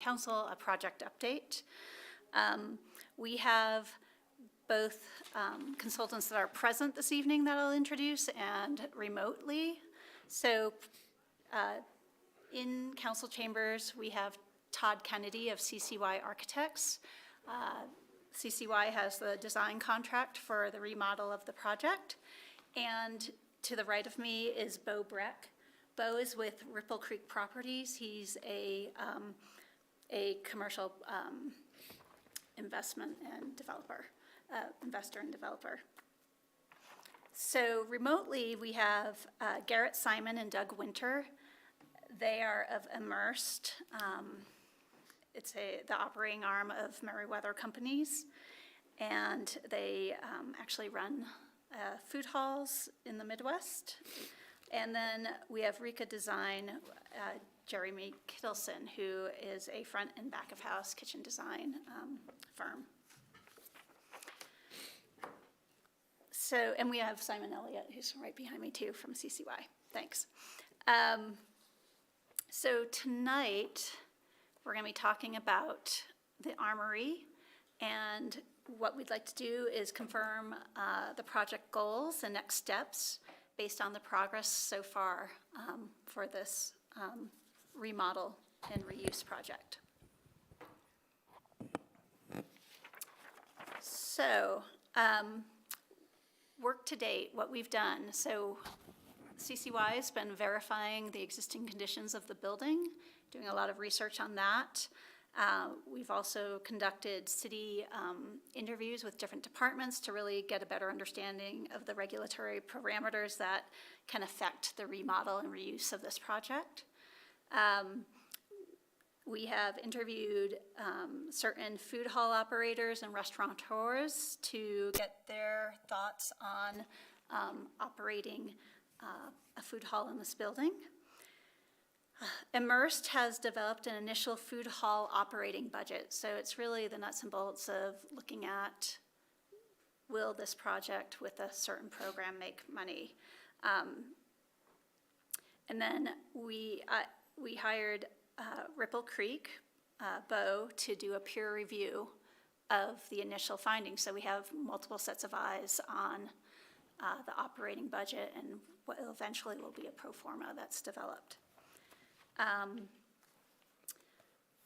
Council a project update. We have both consultants that are present this evening that I'll introduce and remotely. So in council chambers, we have Todd Kennedy of CCY Architects. CCY has the design contract for the remodel of the project. And to the right of me is Bo Breck. Bo is with Ripple Creek Properties. He's a commercial investment and developer, investor and developer. So remotely, we have Garrett Simon and Doug Winter. They are of Immersed. It's the operating arm of Meriwether Companies, and they actually run food halls in the Midwest. And then we have Rika Design, Jeremy Kittleson, who is a front and back of house kitchen design firm. So, and we have Simon Elliott, who's right behind me too, from CCY. Thanks. So tonight, we're going to be talking about the Armory, and what we'd like to do is confirm the project goals and next steps based on the progress so far for this remodel and reuse project. So, work to date, what we've done. So CCY has been verifying the existing conditions of the building, doing a lot of research on that. We've also conducted city interviews with different departments to really get a better understanding of the regulatory parameters that can affect the remodel and reuse of this project. We have interviewed certain food hall operators and restaurateurs to get their thoughts on operating a food hall in this building. Immersed has developed an initial food hall operating budget. So it's really the nuts and bolts of looking at, will this project with a certain program make money? And then we hired Ripple Creek, Bo, to do a peer review of the initial findings. So we have multiple sets of eyes on the operating budget and what eventually will be a pro forma that's developed.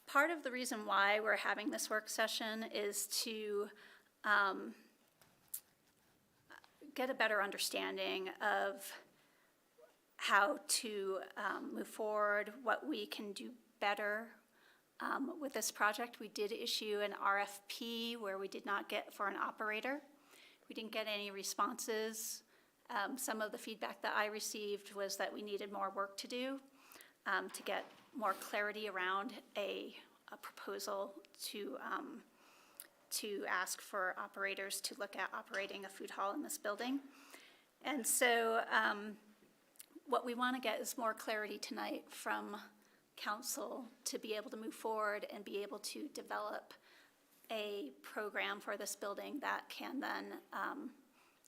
Part of the reason why we're having this work session is to get a better understanding of how to move forward, what we can do better with this project. We did issue an RFP where we did not get for an operator. We didn't get any responses. Some of the feedback that I received was that we needed more work to do to get more clarity around a proposal to ask for operators to look at operating a food hall in this building. And so what we want to get is more clarity tonight from council to be able to move forward and be able to develop a program for this building that can then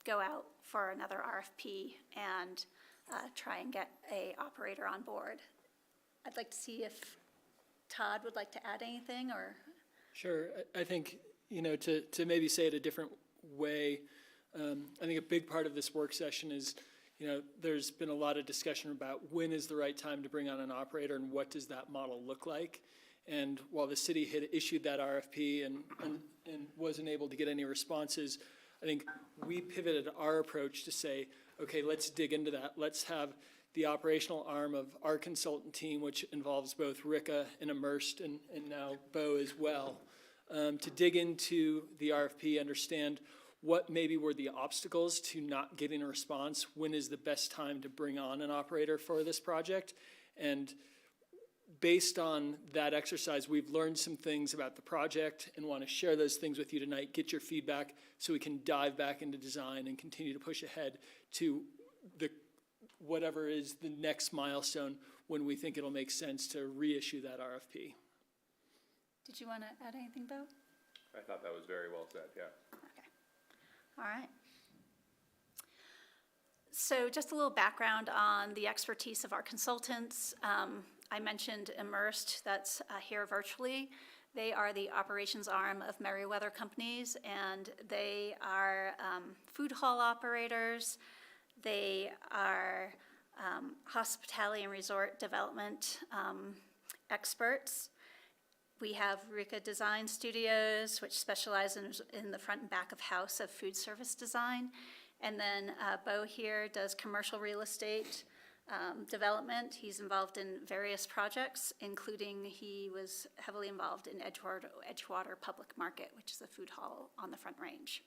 go out for another RFP and try and get a operator on board. I'd like to see if Todd would like to add anything, or? Sure. I think, to maybe say it a different way, I think a big part of this work session is, there's been a lot of discussion about when is the right time to bring on an operator and what does that model look like. And while the city had issued that RFP and wasn't able to get any responses, I think we pivoted our approach to say, okay, let's dig into that. Let's have the operational arm of our consultant team, which involves both Rika and Immersed and now Bo as well, to dig into the RFP, understand what maybe were the obstacles to not getting a response, when is the best time to bring on an operator for this project. And based on that exercise, we've learned some things about the project and want to share those things with you tonight, get your feedback so we can dive back into design and continue to push ahead to whatever is the next milestone when we think it'll make sense to reissue that RFP. Did you want to add anything, Bo? I thought that was very well said, yeah. Okay. All right. So just a little background on the expertise of our consultants. I mentioned Immersed, that's here virtually. They are the operations arm of Merriweather Companies, and they are food hall operators. They are hospitality and resort development experts. We have Rika Design Studios, which specialize in the front and back of house of food service design. And then Bo here does commercial real estate development. He's involved in various projects, including he was heavily involved in Edgewater Public Market, which is a food hall on the Front Range.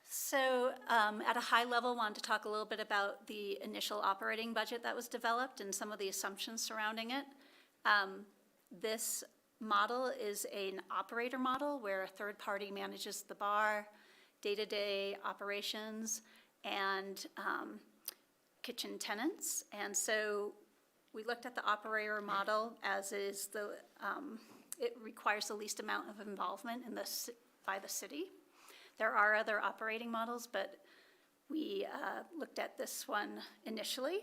So at a high level, wanted to talk a little bit about the initial operating budget that was developed and some of the assumptions surrounding it. This model is an operator model where a third party manages the bar, day-to-day operations, and kitchen tenants. And so we looked at the operator model as is it requires the least amount of involvement by the city. There are other operating models, but we looked at this one initially.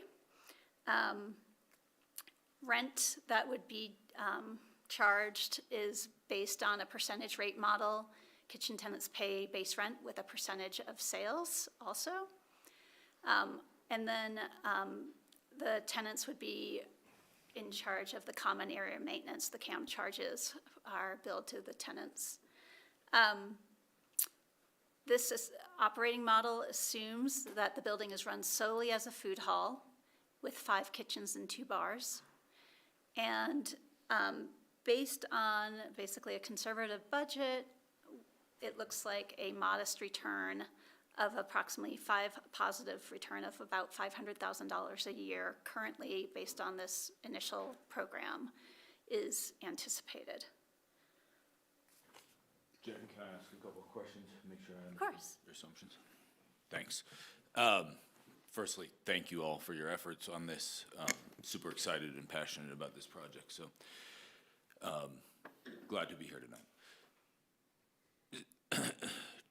Rent that would be charged is based on a percentage rate model. Kitchen tenants pay base rent with a percentage of sales also. And then the tenants would be in charge of the common area maintenance. The CAM charges are billed to the tenants. This operating model assumes that the building is run solely as a food hall with 5 kitchens and 2 bars. And based on basically a conservative budget, it looks like a modest return of approximately positive return of about $500,000 a year currently based on this initial program is anticipated. Jen, can I ask a couple of questions, make sure I Of understand course. your assumptions? Thanks. Firstly, thank you all for your efforts on this. Super excited and passionate about this project, so glad to be here tonight.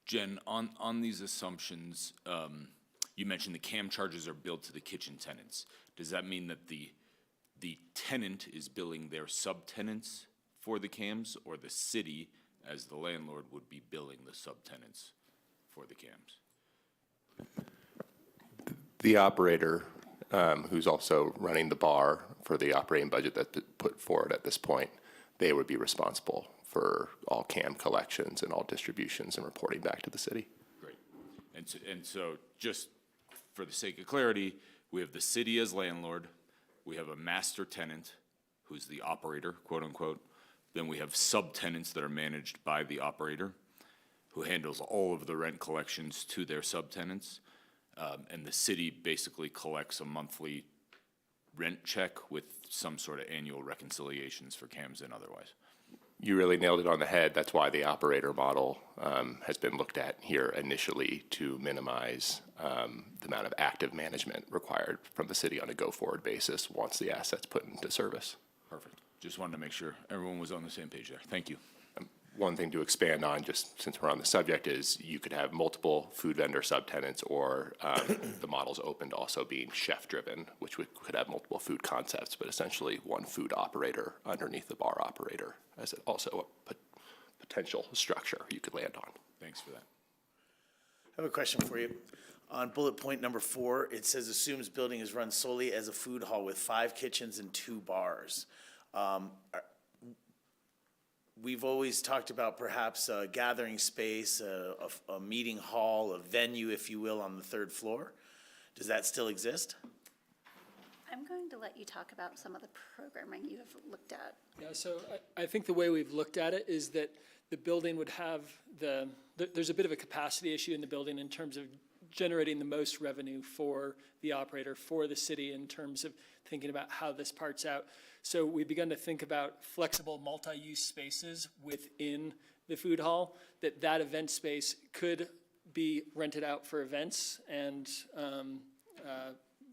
Jen, on these assumptions, you mentioned the CAM charges are billed to the kitchen tenants. Does that mean that the tenant is billing their subtenants for the CAMs, or the city, as the landlord, would be billing the subtenants for the CAMs? The operator, who's also running the bar for the operating budget that's put forward at this point, they would be responsible for all CAM collections and all distributions and reporting back to the city. Great. And so just for the sake of clarity, we have the city as landlord, we have a master tenant who's the operator, quote unquote. Then we have subtenants that are managed by the operator who handles all of the rent collections to their subtenants. And the city basically collects a monthly rent check with some sort of annual reconciliations for CAMs and otherwise. You really nailed it on the head. That's why the operator model has been looked at here initially to minimize the amount of active management required from the city on a go-forward basis once the asset's put into service. Perfect. Just wanted to make sure everyone was on the same page there. Thank you. One thing to expand on, just since we're on the subject, is you could have multiple food vendor subtenants, or the model's open to also being chef-driven, which could have multiple food concepts, but essentially one food operator underneath the bar operator as also a potential structure you could land on. Thanks for that. I have a question for you. On bullet point number 4, it says assumes building is run solely as a food hall with 5 kitchens and 2 bars. We've always talked about perhaps a gathering space, a meeting hall, a venue, if you will, on the 3rd floor. Does that still exist? I'm going to let you talk about some of the programming you have looked at. Yeah, so I think the way we've looked at it is that the building would have there's a bit of a capacity issue in the building in terms of generating the most revenue for the operator, for the city, in terms of thinking about how this parts out. So we begun to think about flexible multi-use spaces within the food hall, that event space could be rented out for events and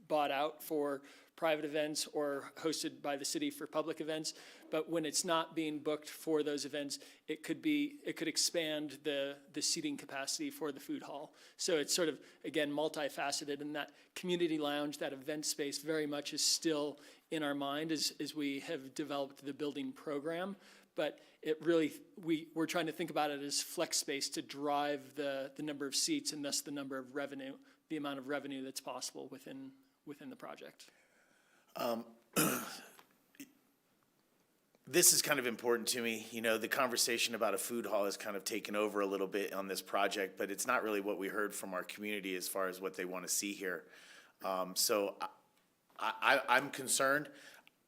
bought out for private events or hosted by the city for public events. But when it's not being booked for those events, it could expand the seating capacity for the food hall. So it's sort of, again, multifaceted, and that community lounge, that event space very much is still in our mind as we have developed the building program. But it really, we're trying to think about it as flex space to drive the number of seats and thus the number of revenue, the amount of revenue that's possible within the project. This is kind of important to me. You know, the conversation about a food hall has kind of taken over a little bit on this project, but it's not really what we heard from our community as far as what they want to see here. So I'm concerned.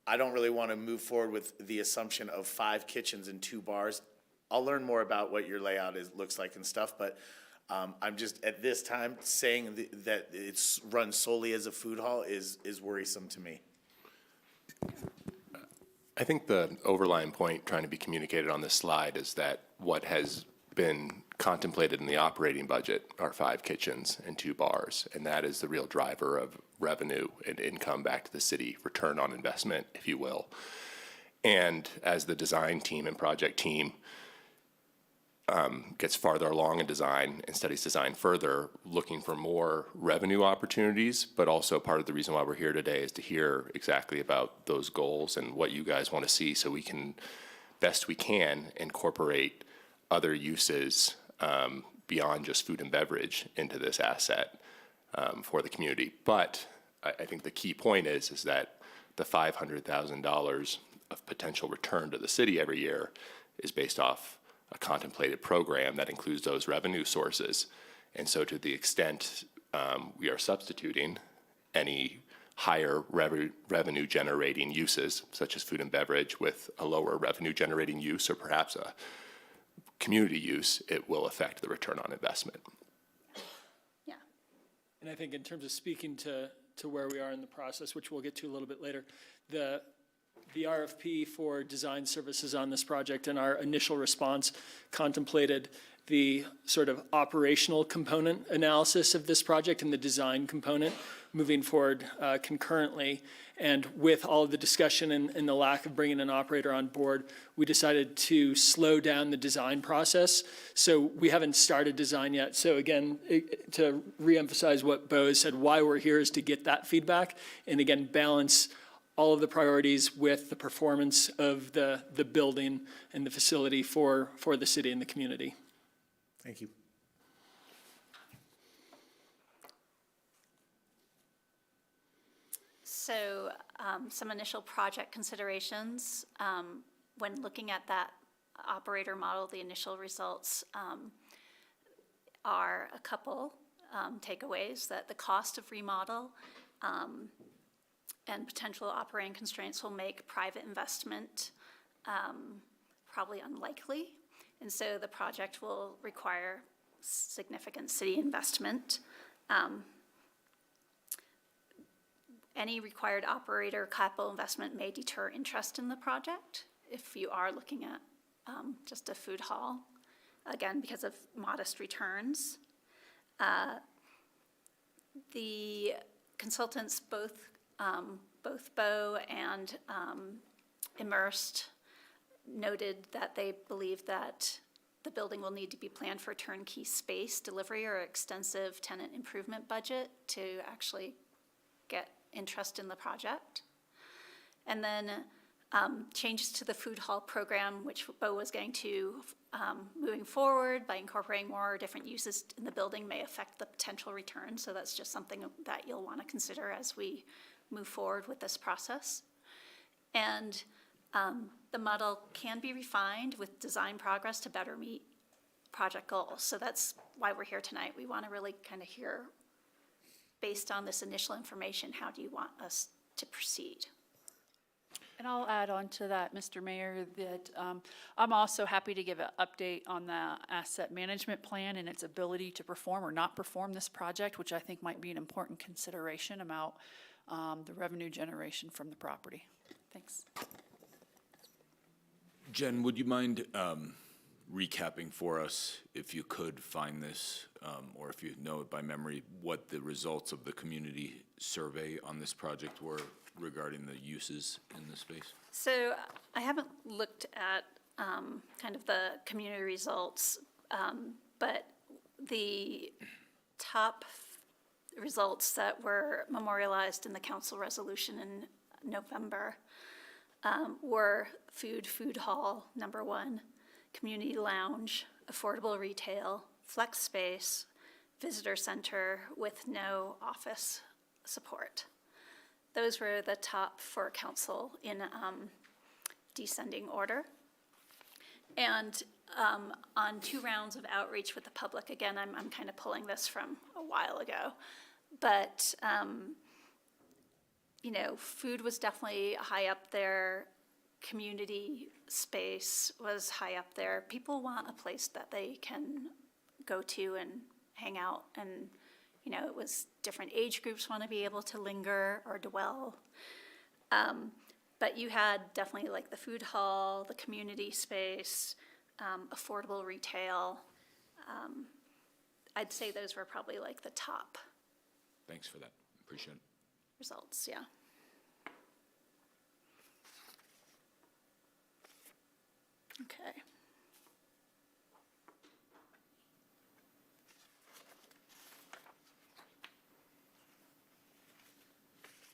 I don't really want to move forward with the assumption of 5 kitchens and 2 bars. I'll learn more about what your layout looks like and stuff, but I'm just, at this time, saying that it's run solely as a food hall is worrisome to me. I think the overlying point trying to be communicated on this slide is that what has been contemplated in the operating budget are 5 kitchens and 2 bars, and that is the real driver of revenue and income back to the city, return on investment, if you will. And as the design team and project team gets farther along in design and studies design further, looking for more revenue opportunities, but also part of the reason why we're here today is to hear exactly about those goals and what you guys want to see so we can, best we can, incorporate other uses beyond just food and beverage into this asset for the community. But I think the key point is that the $500,000 of potential return to the city every year is based off a contemplated program that includes those revenue sources. And so to the extent we are substituting any higher revenue generating uses, such as food and beverage, with a lower revenue generating use or perhaps a community use, it will affect the return on investment. Yeah. And I think in terms of speaking to where we are in the process, which we'll get to a little bit later, the RFP for design services on this project and our initial response contemplated the sort of operational component analysis of this project and the design component moving forward concurrently. And with all of the discussion and the lack of bringing an operator on board, we decided to slow down the design process. So we haven't started design yet. So again, to reemphasize what Bo has said, why we're here is to get that feedback and again, balance all of the priorities with the performance of the building and the facility for the city and the community. Thank you. So some initial project considerations. When looking at that operator model, the initial results are a couple takeaways: that the cost of remodel and potential operating constraints will make private investment probably unlikely. And so the project will require significant city investment. Any required operator capital investment may deter interest in the project if you are looking at just a food hall, again, because of modest returns. The consultants, both Bo and Immersed, noted that they believe that the building will need to be planned for turnkey space delivery or extensive tenant improvement budget to actually get interest in the project. And then changes to the food hall program, which Bo was getting to, moving forward by incorporating more different uses in the building may affect the potential return. So that's just something that you'll want to consider as we move forward with this process. And the model can be refined with design progress to better meet project goals. So that's why we're here tonight. We want to really kind of hear, based on this initial information, how do you want us to proceed? And I'll add on to that, Mr. Mayor, that I'm also happy to give an update on the asset management plan and its ability to perform or not perform this project, which I think might be an important consideration about the revenue generation from the property. Thanks. Jen, would you mind recapping for us, if you could find this, or if you know it by memory, what the results of the community survey on this project were regarding the uses in the space? So I haven't looked at kind of the community results, but the top results that were memorialized in the council resolution in November were food hall, number one, community lounge, affordable retail, flex space, visitor center with no office support. Those were the top for council in descending order. And on 2 rounds of outreach with the public, again, I'm kind of pulling this from a while ago, but you know, food was definitely high up there. Community space was high up there. People want a place that they can go to and hang out, and you know, it was different age groups want to be able to linger or dwell. But you had definitely like the food hall, the community space, affordable retail. I'd say those were probably like the top Thanks for that. Appreciate it. results, yeah. Okay.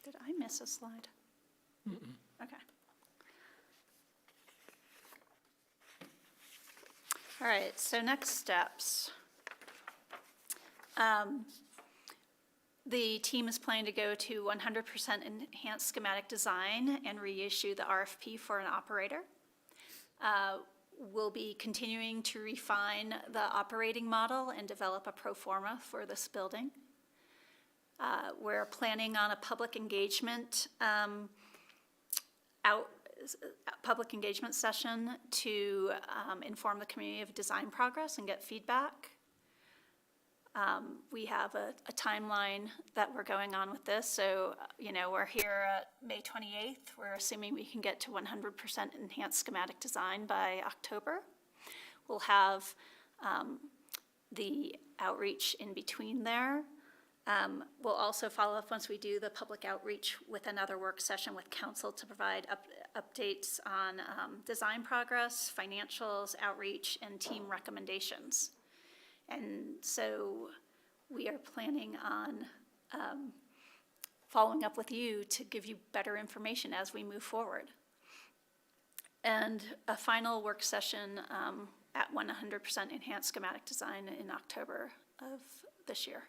Did I miss a slide? Okay. All right, so next steps. The team is planning to go to 100% enhanced schematic design and reissue the RFP for an operator. We'll be continuing to refine the operating model and develop a pro forma for this building. We're planning on a public engagement public engagement session to inform the community of design progress and get feedback. We have a timeline that we're going on with this. So, you know, we're here at May 28th. We're assuming we can get to 100% enhanced schematic design by October. We'll have the outreach in between there. We'll also follow up once we do the public outreach with another work session with council to provide updates on design progress, financials, outreach, and team recommendations. And so we are planning on following up with you to give you better information as we move forward. And a final work session at 100% enhanced schematic design in October of this year.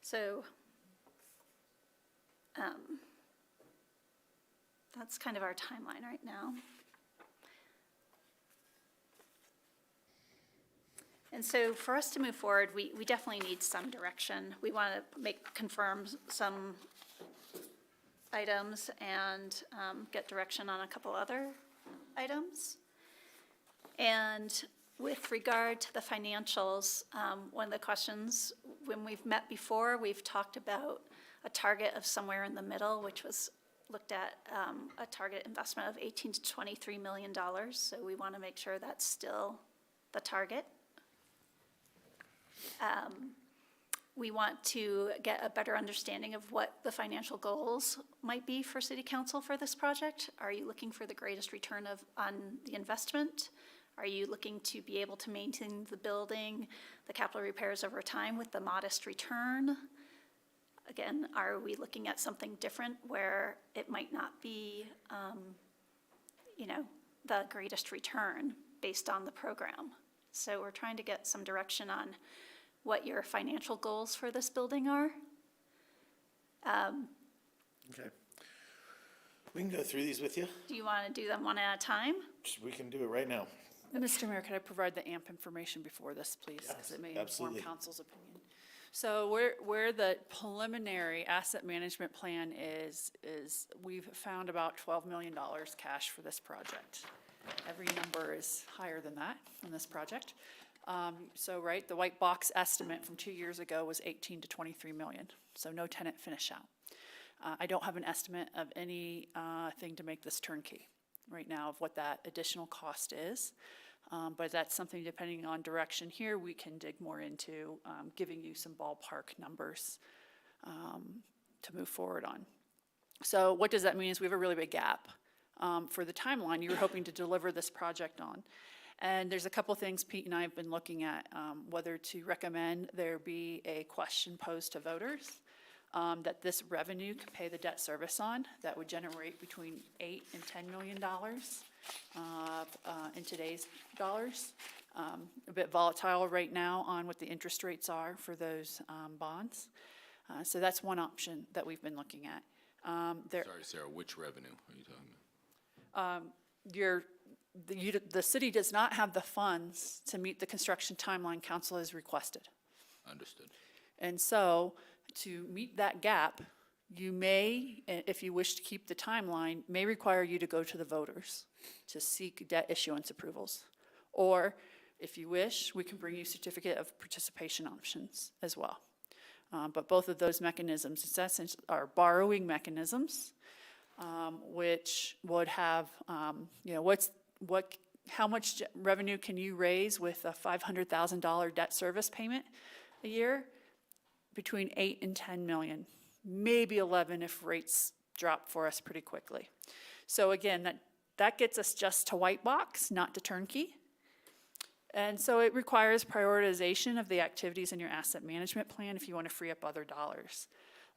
So that's kind of our timeline right now. And so for us to move forward, we definitely need some direction. We want to confirm some items and get direction on a couple other items. And with regard to the financials, one of the questions, when we've met before, we've talked about a target of somewhere in the middle, which was looked at a target investment of $18 to $23 million. So we want to make sure that's still the target. We want to get a better understanding of what the financial goals might be for City Council for this project. Are you looking for the greatest return on the investment? Are you looking to be able to maintain the building, the capital repairs over time with the modest return? Again, are we looking at something different where it might not be, you know, the greatest return based on the program? So we're trying to get some direction on what your financial goals for this building are. Okay. We can go through these with you. Do you want to do them one at a time? We can do it right now. Mr. Mayor, could I provide the AMP information before this, please? Because it may inform absolutely. council's opinion. So where the preliminary asset management plan is we've found about $12 million cash for this project. Every number is higher than that in this project. So, right, the white box estimate from 2 years ago was 18 to 23 million. So no tenant finish out. I don't have an estimate of any thing to make this turnkey. right now of what that additional cost is. But that's something, depending on direction here, we can dig more into, giving you some ballpark numbers to move forward on. So what does that mean is we have a really big gap for the timeline you were hoping to deliver this project on. And there's a couple things Pete and I have been looking at, whether to recommend there be a question posed to voters that this revenue could pay the debt service on, that would generate between $8 and $10 million in today's dollars. A bit volatile right now on what the interest rates are for those bonds. So that's one option that we've been looking at. Sorry, Sarah, which revenue are you talking about? The city does not have the funds to meet the construction timeline council has requested. Understood. And so, to meet that gap, you may, if you wish to keep the timeline, may require you to go to the voters to seek debt issuance approvals. Or, if you wish, we can bring you certificate of participation options as well. But both of those mechanisms are borrowing mechanisms, which would have, how much revenue can you raise with a $500,000 debt service payment a year? Between 8 and 10 million, maybe 11 if rates drop for us pretty quickly. So again, that gets us just to white box, not to turnkey. And so it requires prioritization of the activities in your asset management plan if you want to free up other dollars.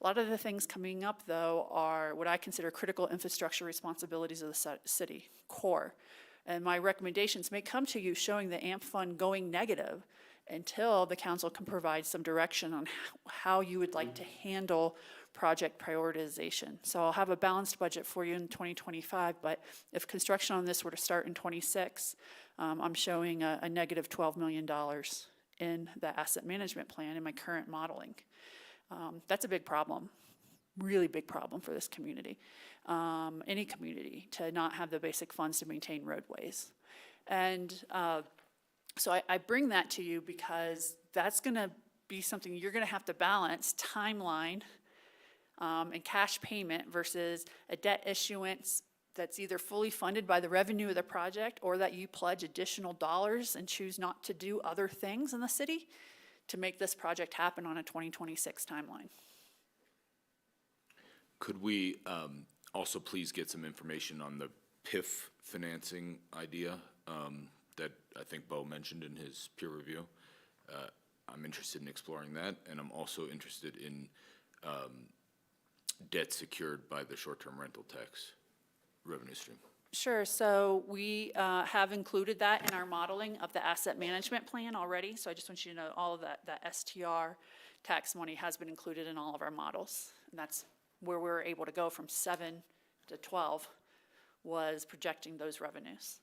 A lot of the things coming up, though, are what I consider critical infrastructure responsibilities of the city, core. And my recommendations may come to you showing the AMP fund going negative until the council can provide some direction on how you would like to handle project prioritization. So I'll have a balanced budget for you in 2025, but if construction on this were to start in 26, I'm showing a negative $12 million in the asset management plan in my current modeling. That's a big problem, really big problem for this community, any community, to not have the basic funds to maintain roadways. And so I bring that to you because that's going to be something you're going to have to balance timeline and cash payment versus a debt issuance that's either fully funded by the revenue of the project or that you pledge additional dollars and choose not to do other things in the city to make this project happen on a 2026 timeline. Could we also please get some information on the PIF financing idea that I think Bo mentioned in his peer review? I'm interested in exploring that, and I'm also interested in debt secured by the short-term rental tax revenue stream. Sure, so we have included that in our modeling of the asset management plan already. So I just want you to know all of that STR tax money has been included in all of our models. And that's where we're able to go from 7 to 12 was projecting those revenues.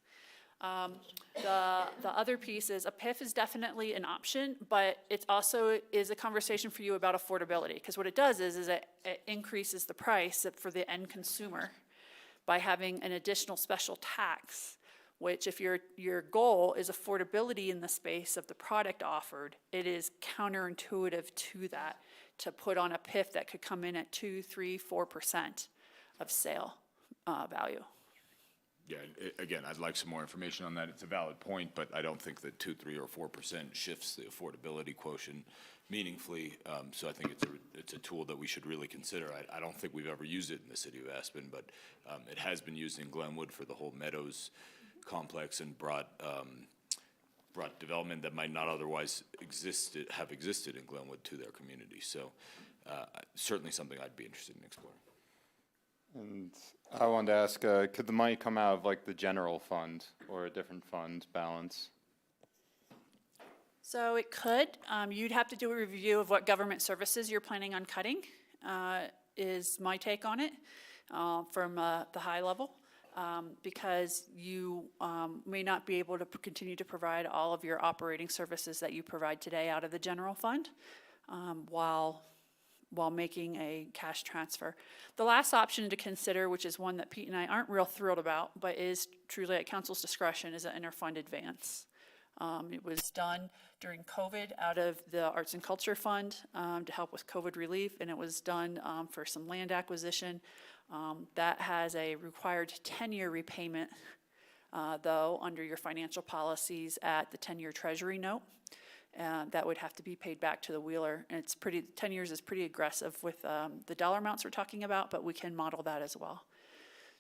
The other piece is a PIF is definitely an option, but it also is a conversation for you about affordability. Because what it does is it increases the price for the end consumer by having an additional special tax, which if your goal is affordability in the space of the product offered, it is counterintuitive to that to put on a PIF that could come in at 2, 3, 4% of sale value. Yeah, again, I'd like some more information on that. It's a valid point, but I don't think that 2, 3, or 4% shifts the affordability quotient meaningfully. So I think it's a tool that we should really consider. I don't think we've ever used it in the city of Aspen, but it has been used in Glenwood for the whole Meadows complex and brought development that might not otherwise have existed in Glenwood to their community. So certainly something I'd be interested in exploring. And I wanted to ask, could the money come out of like the general fund or a different fund balance? So it could. You'd have to do a review of what government services you're planning on cutting, is my take on it from the high level. Because you may not be able to continue to provide all of your operating services that you provide today out of the general fund while making a cash transfer. The last option to consider, which is one that Pete and I aren't real thrilled about, but is truly at council's discretion, is an interfund advance. It was done during COVID out of the Arts and Culture Fund to help with COVID relief, and it was done for some land acquisition. That has a required 10-year repayment, though, under your financial policies at the 10-year treasury note. That would have to be paid back to the Wheeler, and 10 years is pretty aggressive with the dollar amounts we're talking about, but we can model that as well.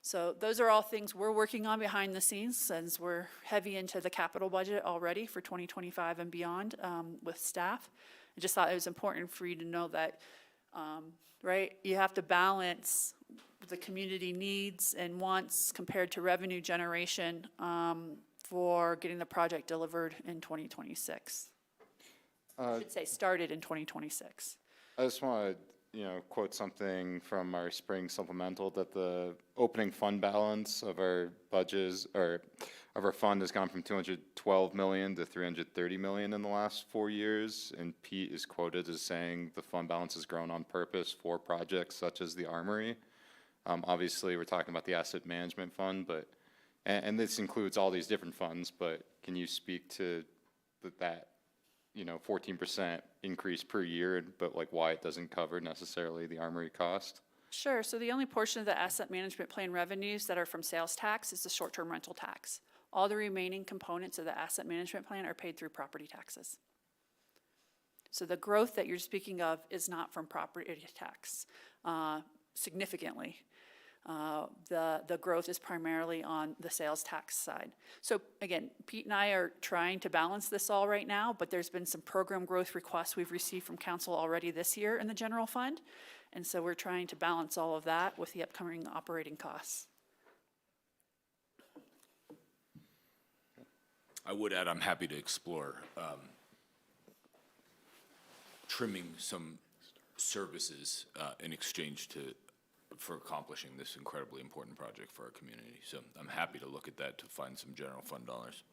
So those are all things we're working on behind the scenes, since we're heavy into the capital budget already for 2025 and beyond with staff. I just thought it was important for you to know that, right, you have to balance the community needs and wants compared to revenue generation for getting the project delivered in 2026. I should say started in 2026. I just want to, quote something from our spring supplemental, that the opening fund balance of our budgets, or of our fund, has gone from 212 million to 330 million in the last 4 years. And Pete is quoted as saying the fund balance has grown on purpose for projects such as the Armory. Obviously, we're talking about the asset management fund, but, and this includes all these different funds, but can you speak to that 14% increase per year, but like why it doesn't cover necessarily the Armory cost? Sure. So the only portion of the asset management plan revenues that are from sales tax is the short-term rental tax. All the remaining components of the asset management plan are paid through property taxes. So the growth that you're speaking of is not from property tax significantly. The growth is primarily on the sales tax side. So again, Pete and I are trying to balance this all right now, but there's been some program growth requests we've received from council already this year in the general fund. And so we're trying to balance all of that with the upcoming operating costs. I would add, I'm happy to explore trimming some services in exchange for accomplishing this incredibly important project for our community. So I'm happy to look at that to find some general fund dollars.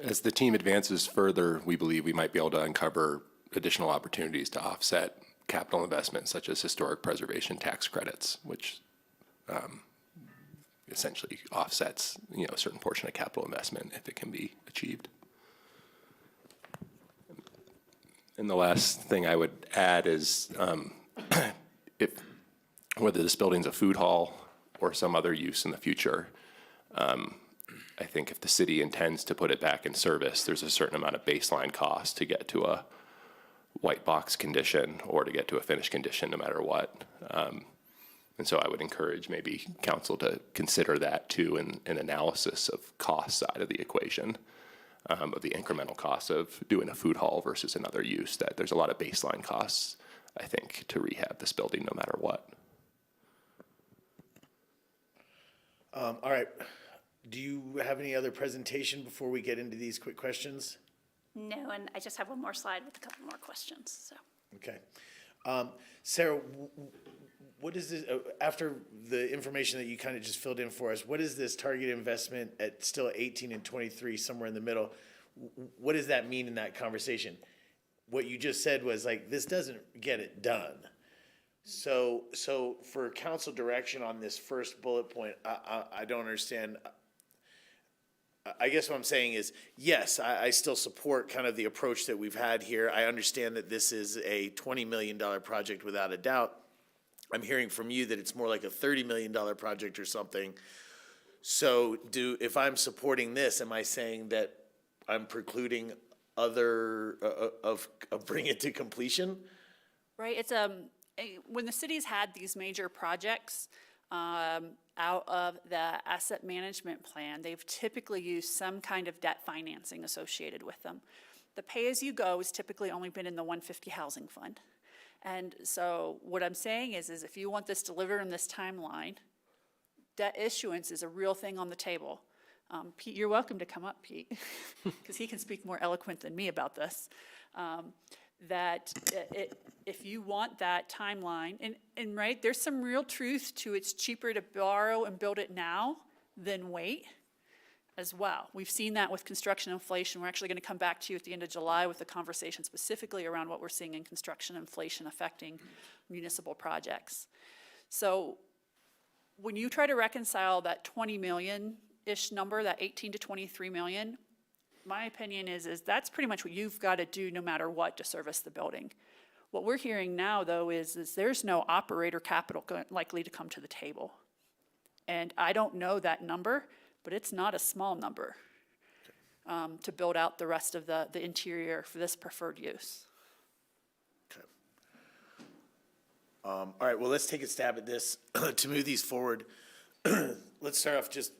As the team advances further, we believe we might be able to uncover additional opportunities to offset capital investments such as historic preservation tax credits, which essentially offsets, a certain portion of capital investment if it can be achieved. And the last thing I would add is whether this building's a food hall or some other use in the future, I think if the city intends to put it back in service, there's a certain amount of baseline cost to get to a white box condition or to get to a finished condition no matter what. And so I would encourage maybe council to consider that too in an analysis of cost side of the equation. Of the incremental costs of doing a food hall versus another use, that there's a lot of baseline costs, I think, to rehab this building no matter what. All right. Do you have any other presentation before we get into these quick questions? No, and I just have one more slide with a couple more questions, so. Okay. Sarah, what is this, after the information that you kind of just filled in for us, what is this target investment at still 18 and 23, somewhere in the middle? What does that mean in that conversation? What you just said was like, this doesn't get it done. So for council direction on this first bullet point, I don't understand. I guess what I'm saying is, yes, I still support kind of the approach that we've had here. I understand that this is a $20 million project without a doubt. I'm hearing from you that it's more like a $30 million project or something. So if I'm supporting this, am I saying that I'm precluding other, of bring it to completion? Right, it's when the city's had these major projects out of the asset management plan, they've typically used some kind of debt financing associated with them. The pay-as-you-go has typically only been in the 150 housing fund. And so what I'm saying is if you want this delivered in this timeline, debt issuance is a real thing on the table. Pete, you're welcome to come up, Pete, because he can speak more eloquent than me about this. If you want that timeline, and right, there's some real truth to it's cheaper to borrow and build it now than wait as well. We've seen that with construction inflation. We're actually going to come back to you at the end of July with a conversation specifically around what we're seeing in construction inflation affecting municipal projects. So when you try to reconcile that 20 million ish number, that 18 to 23 million, my opinion is that's pretty much what you've got to do no matter what to service the building. What we're hearing now, though, is there's no operator capital likely to come to the table. And I don't know that number, but it's not a small number to build out the rest of the interior for this preferred use. Okay. All right, well, let's take a stab at this to move these forward. Let's start off, just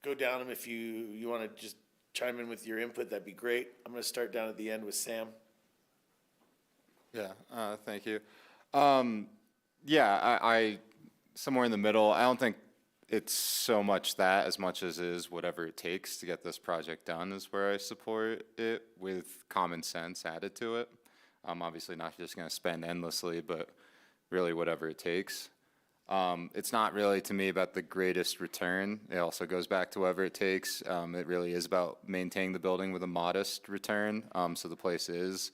go down them. If you want to just chime in with your input, that'd be great. I'm going to start down at the end with Sam. Yeah, thank you. Yeah, I somewhere in the middle. I don't think it's so much that as much as is whatever it takes to get this project done is where I support it with common sense added to it. I'm obviously not just going to spend endlessly, but really whatever it takes. It's not really to me about the greatest return. It also goes back to whatever it takes. It really is about maintaining the building with a modest return. So the place is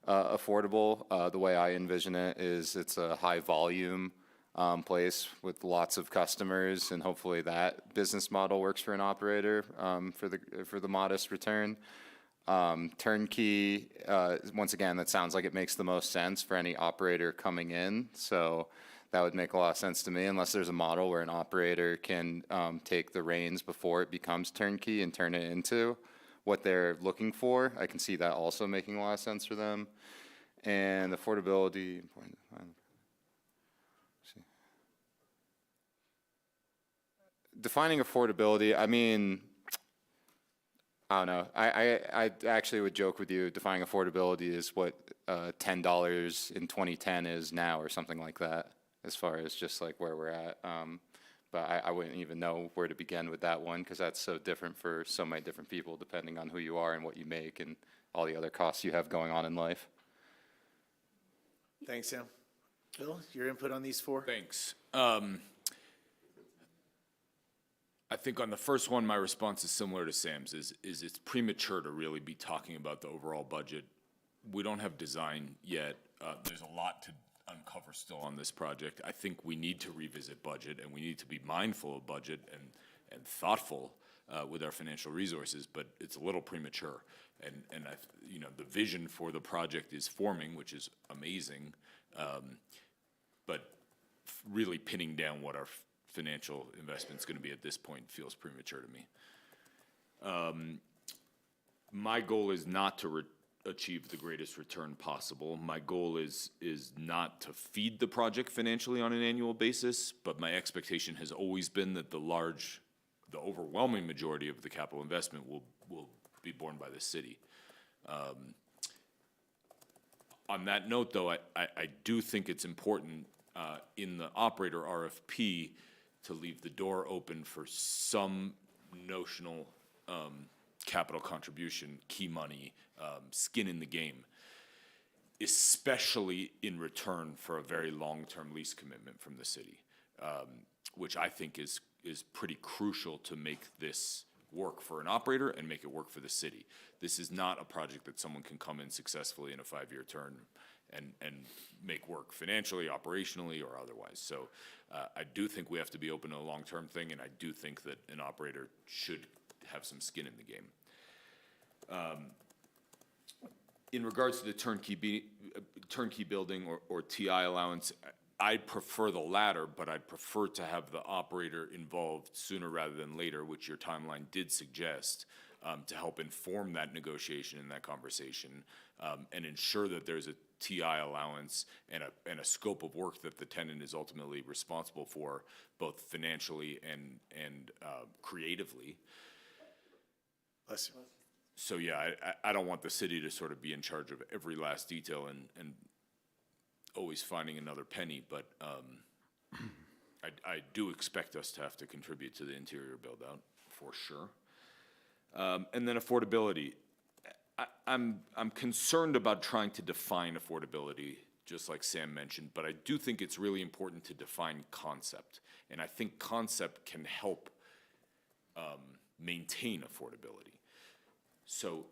affordable. The way I envision it is it's a high volume place with lots of customers, and hopefully that business model works for an operator for the modest return. Turnkey, once again, that sounds like it makes the most sense for any operator coming in. So that would make a lot of sense to me, unless there's a model where an operator can take the reins before it becomes turnkey and turn it into what they're looking for. I can see that also making a lot of sense for them. And affordability. Defining affordability, I mean, I don't know. I actually would joke with you, defining affordability is what $10 in 2010 is now or something like that, as far as just like where we're at. But I wouldn't even know where to begin with that one, because that's so different for so many different people, depending on who you are and what you make and all the other costs you have going on in life. Thanks, Sam. Bill, your input on these four? Thanks. I think on the first one, my response is similar to Sam's, is it's premature to really be talking about the overall budget. We don't have design yet. There's a lot to uncover still on this project. I think we need to revisit budget, and we need to be mindful of budget and thoughtful with our financial resources, but it's a little premature. And the vision for the project is forming, which is amazing, but really pinning down what our financial investment's going to be at this point feels premature to me. My goal is not to achieve the greatest return possible. My goal is not to feed the project financially on an annual basis, but my expectation has always been that the overwhelming majority of the capital investment will be borne by the city. On that note, though, I do think it's important in the operator RFP to leave the door open for some notional capital contribution, key money, skin in the game, especially in return for a very long-term lease commitment from the city, which I think is pretty crucial to make this work for an operator and make it work for the city. This is not a project that someone can come in successfully in a 5-year term and make work financially, operationally, or otherwise. So I do think we have to be open to a long-term thing, and I do think that an operator should have some skin in the game. In regards to the turnkey building or TI allowance, I prefer the latter, but I'd prefer to have the operator involved sooner rather than later, which your timeline did suggest, to help inform that negotiation and that conversation, and ensure that there's a TI allowance and a scope of work that the tenant is ultimately responsible for, both financially and creatively. Bless you. So yeah, I don't want the city to sort of be in charge of every last detail and always finding another penny, but I do expect us to have to contribute to the interior build-out, for sure. And then affordability. I'm concerned about trying to define affordability, just like Sam mentioned, but I do think it's really important to define concept. And I think concept can help maintain affordability. So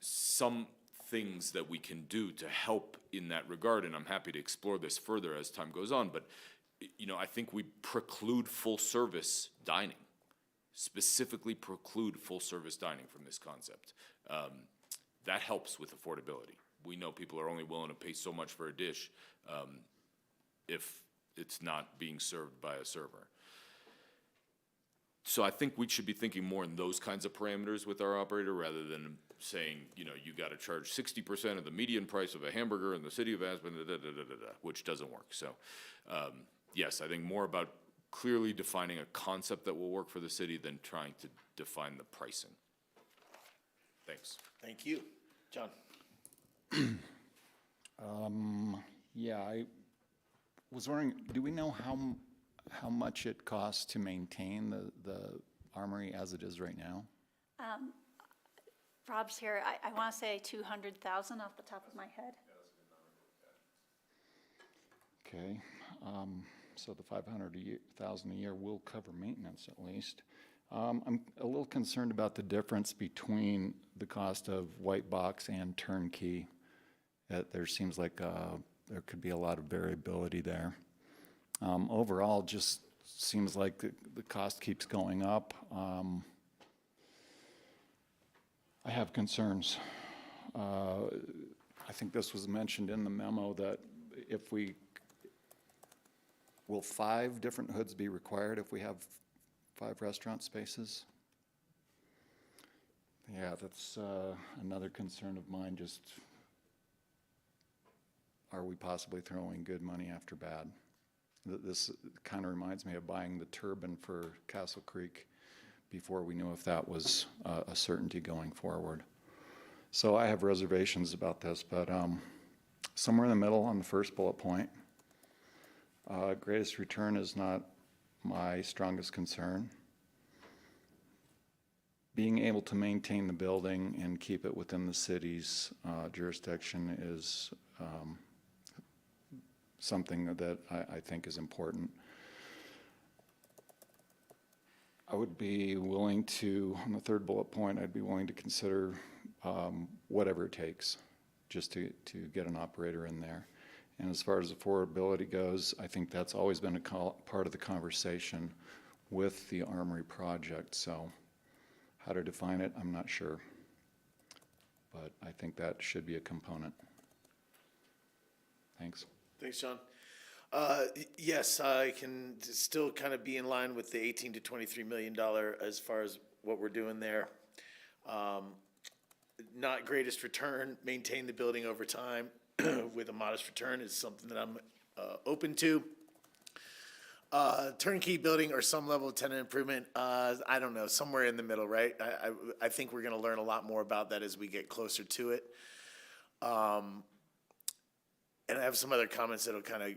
some things that we can do to help in that regard, and I'm happy to explore this further as time goes on, but I think we preclude full service dining. specifically preclude full-service dining from this concept. That helps with affordability. We know people are only willing to pay so much for a dish if it's not being served by a server. So I think we should be thinking more in those kinds of parameters with our operator rather than saying, you know, you gotta charge 60% of the median price of a hamburger in the city of Aspen, which doesn't work. So, yes, I think more about clearly defining a concept that will work for the city than trying to define the pricing. Thanks. Thank you. John? Yeah, I was wondering, do we know how much it costs to maintain the Armory as it is right now? Rob's here. I want to say 200,000 off the top of my head. Okay, so the 500,000 a year will cover maintenance at least. I'm a little concerned about the difference between the cost of white box and turnkey. There seems like there could be a lot of variability there. Overall, just seems like the cost keeps going up. I have concerns. I think this was mentioned in the memo that will 5 different hoods be required if we have 5 restaurant spaces? Yeah, that's another concern of mine, just are we possibly throwing good money after bad? This kind of reminds me of buying the turbine for Castle Creek before we knew if that was a certainty going forward. So I have reservations about this, but somewhere in the middle on the first bullet point, greatest return is not my strongest concern. Being able to maintain the building and keep it within the city's jurisdiction is something that I think is important. I would be willing to, on the third bullet point, I'd be willing to consider whatever it takes just to get an operator in there. And as far as affordability goes, I think that's always been a part of the conversation with the Armory project. So how to define it, I'm not sure. But I think that should be a component. Thanks. Thanks, John. Yes, I can still kind of be in line with the $18 to $23 million as far as what we're doing there. Not greatest return, maintain the building over time with a modest return is something that I'm open to. Turnkey building or some level of tenant improvement, I don't know, somewhere in the middle, right? I think we're gonna learn a lot more about that as we get closer to it. And I have some other comments that'll kind of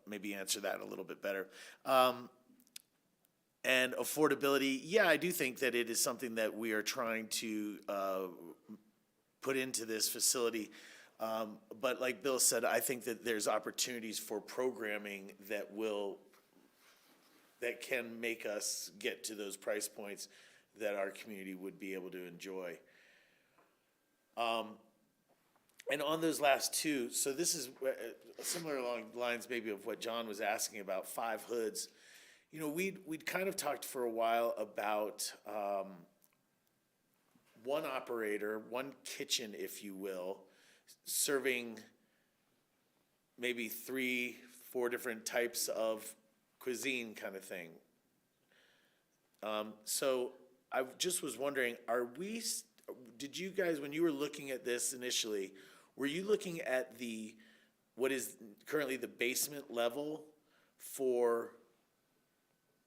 maybe answer that a little bit better. And affordability, yeah, I do think that it is something that we are trying to put into this facility. But like Bill said, I think that there's opportunities for programming that can make us get to those price points that our community would be able to enjoy. And on those last two, so this is similar along the lines maybe of what John was asking about 5 hoods. You know, we'd kind of talked for a while about one operator, one kitchen, if you will, serving maybe 3-4 different types of cuisine kind of thing. So I just was wondering, did you guys, when you were looking at this initially, were you looking at what is currently the basement level for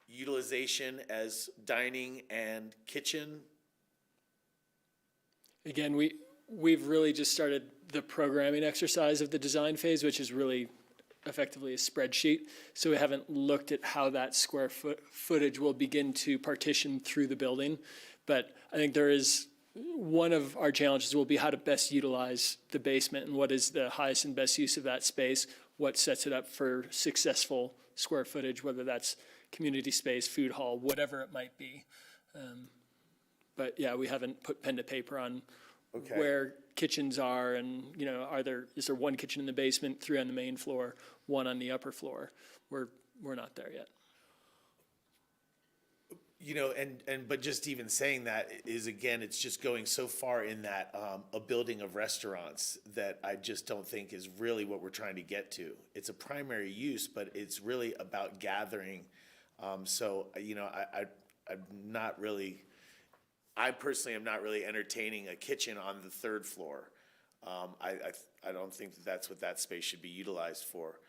utilization as dining and kitchen? Again, we've really just started the programming exercise of the design phase, which is really effectively a spreadsheet. So we haven't looked at how that square footage will begin to partition through the building. But I think there is one of our challenges will be how to best utilize the basement and what is the highest and best use of that space, what sets it up for successful square footage, whether that's community space, food hall, whatever it might be. But yeah, we haven't put pen to paper on where kitchens are and, you know, is there one kitchen in the basement, 3 on the main floor, 1 on the upper floor? We're not there yet. You know, but just even saying that is, again, it's just going so far in that, a building of restaurants that I just don't think is really what we're trying to get to. It's a primary use, but it's really about gathering. So, you know, I'm not really, I personally am not really entertaining a kitchen on the third floor. I don't think that that's what that space should be utilized for.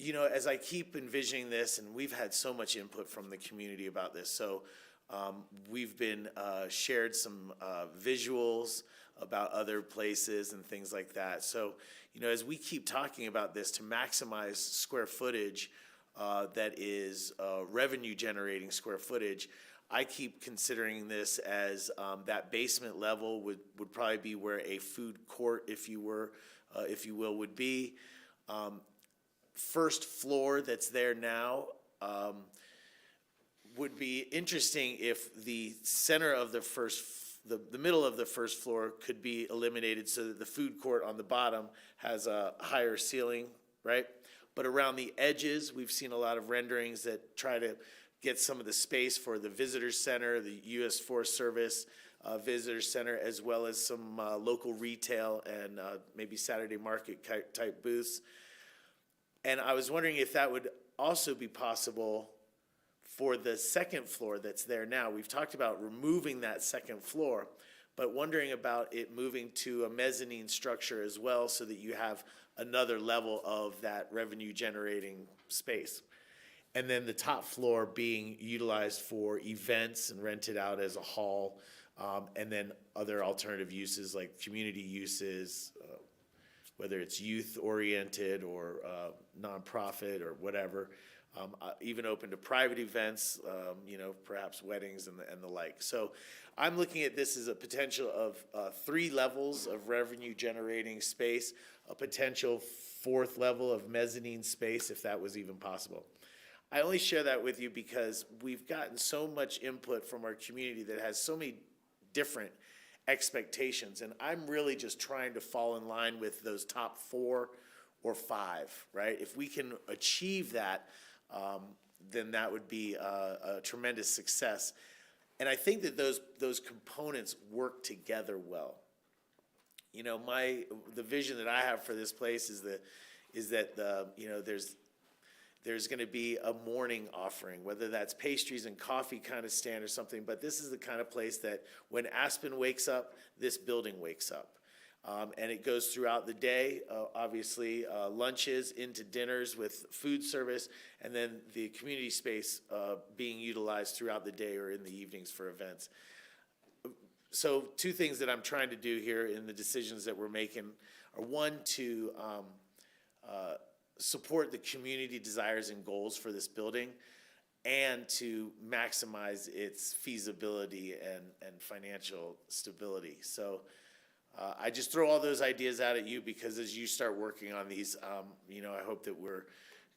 You know, as I keep envisioning this, and we've had so much input from the community about this, so we've been shared some visuals about other places and things like that. So, you know, as we keep talking about this to maximize square footage that is revenue generating square footage, I keep considering this as that basement level would probably be where a food court, if you will, would be. First floor that's there now would be interesting if the center of the the middle of the first floor could be eliminated so that the food court on the bottom has a higher ceiling, right? But around the edges, we've seen a lot of renderings that try to get some of the space for the visitor center, the U.S. Forest Service visitor center, as well as some local retail and maybe Saturday market type booths. And I was wondering if that would also be possible for the second floor that's there now. We've talked about removing that second floor, but wondering about it moving to a mezzanine structure as well so that you have another level of that revenue generating space. And then the top floor being utilized for events and rented out as a hall, and then other alternative uses like community uses, whether it's youth-oriented or nonprofit or whatever, even open to private events, you know, perhaps weddings and the like. So I'm looking at this as a potential of 3 levels of revenue-generating space, a potential 4th level of mezzanine space, if that was even possible. I only share that with you because we've gotten so much input from our community that has so many different expectations, and I'm really just trying to fall in line with those top 4 or 5, right? If we can achieve that, then that would be a tremendous success. And I think that those components work together well. You know, the vision that I have for this place is that you know, there's going to be a morning offering, whether that's pastries and coffee kind of stand or something, but this is the kind of place that when Aspen wakes up, this building wakes up. And it goes throughout the day, obviously lunches into dinners with food service, and then the community space being utilized throughout the day or in the evenings for events. So 2 things that I'm trying to do here in the decisions that we're making are, one, to support the community desires and goals for this building, and to maximize its feasibility and financial stability. So I just throw all those ideas out at you because as you start working on these, you know, I hope that we're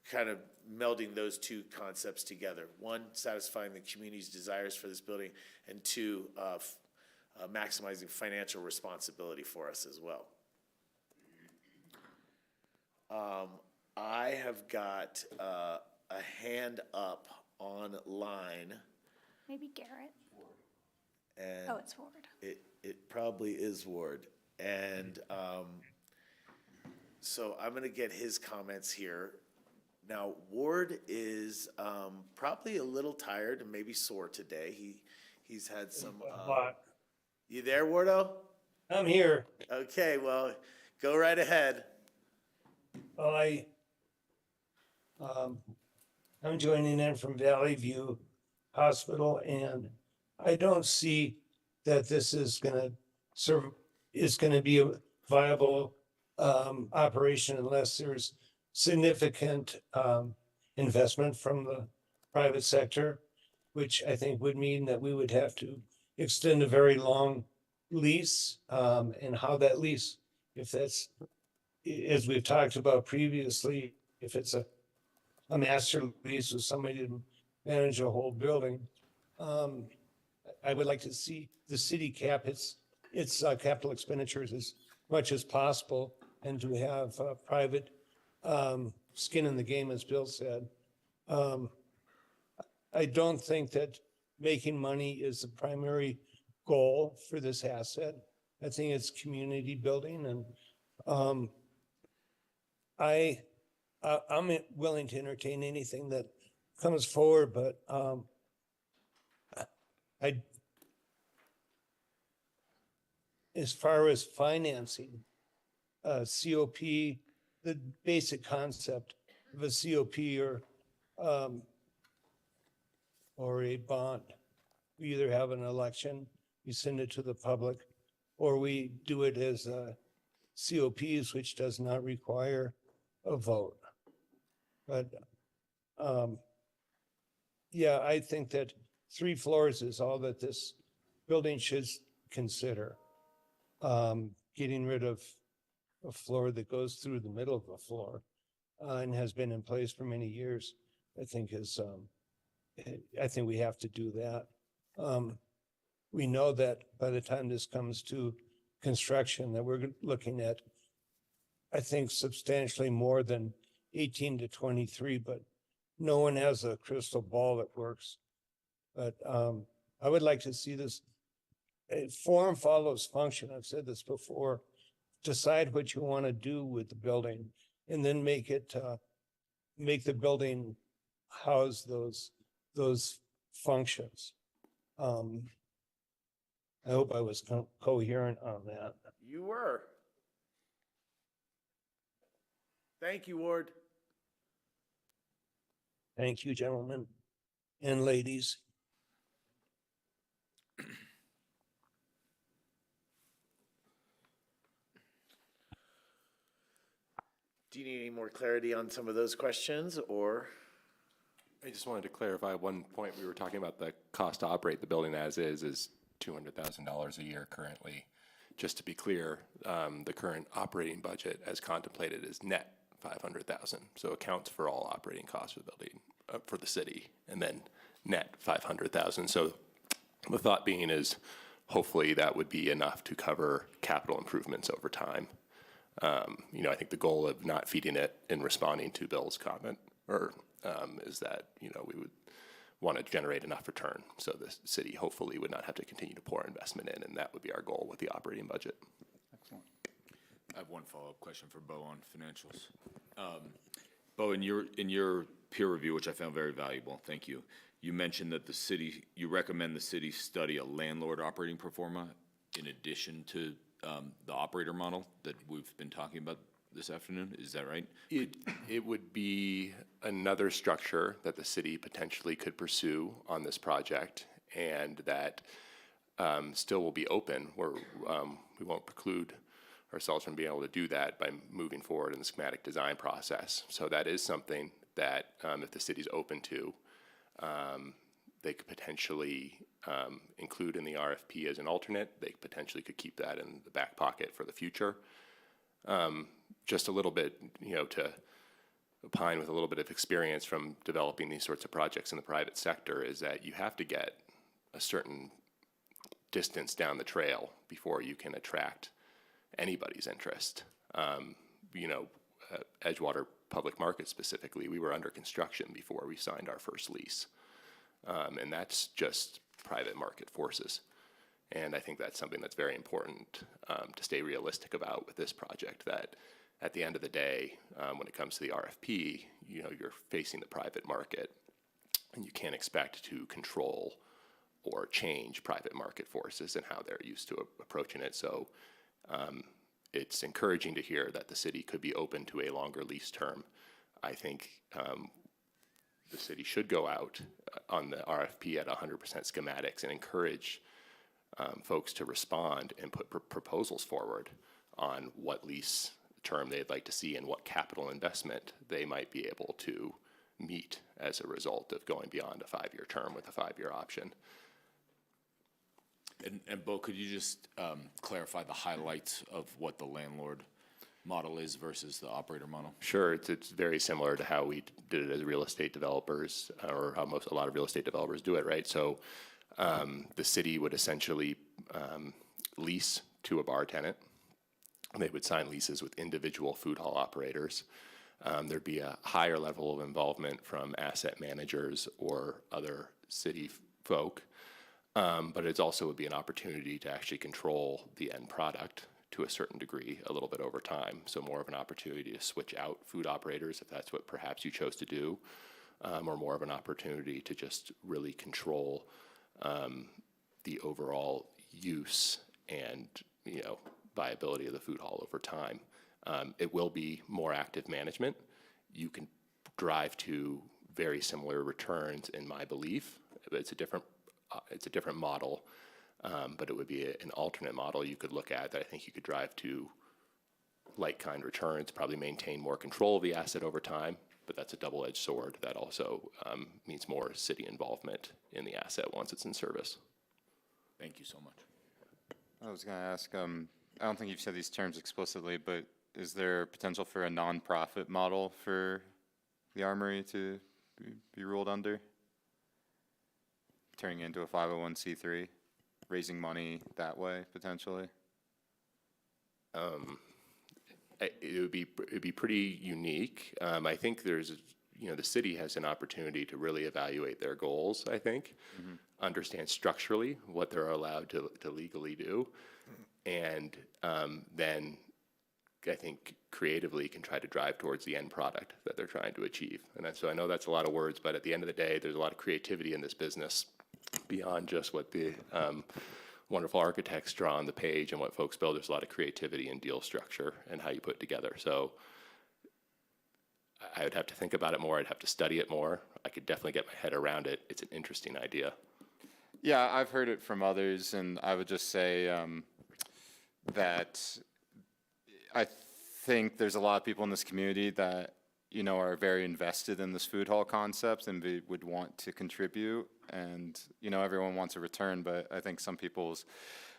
kind of melding those 2 concepts together. 1, satisfying the community's desires for this building, and 2, maximizing financial responsibility for us as well. I have got a hand up online. Maybe Garrett. And Oh, it's Ward. it probably is Ward. And so I'm going to get his comments here. Now, Ward is probably a little tired and maybe sore today. He's had some. You there, Wardo? I'm here. Okay, well, go right ahead. Well, I'm joining in from Valley View Hospital, and I don't see that this is going to be a viable operation unless there's significant investment from the private sector, which I think would mean that we would have to extend a very long lease, and how that lease, if that's, as we've talked about previously, if it's a master lease with somebody to manage a whole building, I would like to see the city cap its capital expenditures as much as possible, and to have private skin in the game, as Bill said. I don't think that making money is the primary goal for this asset. I think it's community building and, I'm willing to entertain anything that comes forward, but, as far as financing, COP, the basic concept of a COP or a bond. We either have an election, we send it to the public, or we do it as COPs, which does not require a vote. But yeah, I think that 3 floors is all that this building should consider. Getting rid of a floor that goes through the middle of the floor and has been in place for many years, I think is, I think we have to do that. We know that by the time this comes to construction, that we're looking at, I think, substantially more than 18 to 23, but no one has a crystal ball that works. But I would like to see this, form follows function. I've said this before. Decide what you want to do with the building and then make it, make the building house those functions. I hope I was coherent on that. You were. Thank you, Ward. Thank you, gentlemen and ladies. Do you need any more clarity on some of those questions, or? I just wanted to clarify one point. We were talking about the cost to operate the building as is $200,000 a year currently. Just to be clear, the current operating budget as contemplated is net 500,000. So accounts for all operating costs for the building, for the city, and then net 500,000. So the thought being is hopefully that would be enough to cover capital improvements over time. You know, I think the goal of not feeding it in responding to Bill's comment is that, you know, we would want to generate enough return so the city hopefully would not have to continue to pour investment in, and that would be our goal with the operating budget. Excellent. I have one follow-up question for Bo on financials. Bo, in your peer review, which I found very valuable, thank you, you mentioned that you recommend the city study a landlord operating pro forma in addition to the operator model that we've been talking about this afternoon. Is that right? It would be another structure that the city potentially could pursue on this project, and that still will be open, where we won't preclude ourselves from being able to do that by moving forward in the schematic design process. So that is something that if the city's open to, they could potentially include in the RFP as an alternate. They potentially could keep that in the back pocket for the future. Just a little bit, you know, to opine with a little bit of experience from developing these sorts of projects in the private sector, is that you have to get a certain distance down the trail before you can attract anybody's interest. You know, Edgewater Public Market specifically, we were under construction before we signed our first lease. And that's just private market forces. And I think that's something that's very important to stay realistic about with this project, that at the end of the day, when it comes to the RFP, you know, you're facing the private market, and you can't expect to control or change private market forces and how they're used to approaching it. So it's encouraging to hear that the city could be open to a longer lease term. I think the city should go out on the RFP at 100% schematics and encourage folks to respond and put proposals forward on what lease term they'd like to see and what capital investment they might be able to meet as a result of going beyond a 5-year term with a 5-year option. And Bo, could you just clarify the highlights of what the landlord model is versus the operator model? Sure, it's very similar to how we did it as real estate developers, or how a lot of real estate developers do it, right? So the city would essentially lease to a bar tenant. They would sign leases with individual food hall operators. there'd be a higher level of involvement from asset managers or other city folk. But it's also would be an opportunity to actually control the end product to a certain degree a little bit over time. So more of an opportunity to switch out food operators if that's what perhaps you chose to do, or more of an opportunity to just really control the overall use and, viability of the food hall over time. It will be more active management. You can drive to very similar returns in my belief. It's a different model, but it would be an alternate model you could look at that I think you could drive to like kind returns, probably maintain more control of the asset over time, but that's a double-edged sword. That also means more city involvement in the asset once it's in service. Thank you so much. I was going to ask, I don't think you've said these terms explicitly, but is there potential for a nonprofit model for the Armory to be ruled under? Turning into a 501c3, raising money that way, potentially? It'd be pretty unique. I think there's, the city has an opportunity to really evaluate their goals, I think, understand structurally what they're allowed to legally do, and then I think creatively can try to drive towards the end product that they're trying to achieve. And so I know that's a lot of words, but at the end of the day, there's a lot of creativity in this business beyond just what the wonderful architects draw on the page and what folks build. There's a lot of creativity in deal structure and how you put it together. So I would have to think about it more. I'd have to study it more. I could definitely get my head around it. It's an interesting idea. Yeah, I've heard it from others, and I would just say that I think there's a lot of people in this community that, are very invested in this food hall concept and would want to contribute. And, everyone wants a return, but I think some people's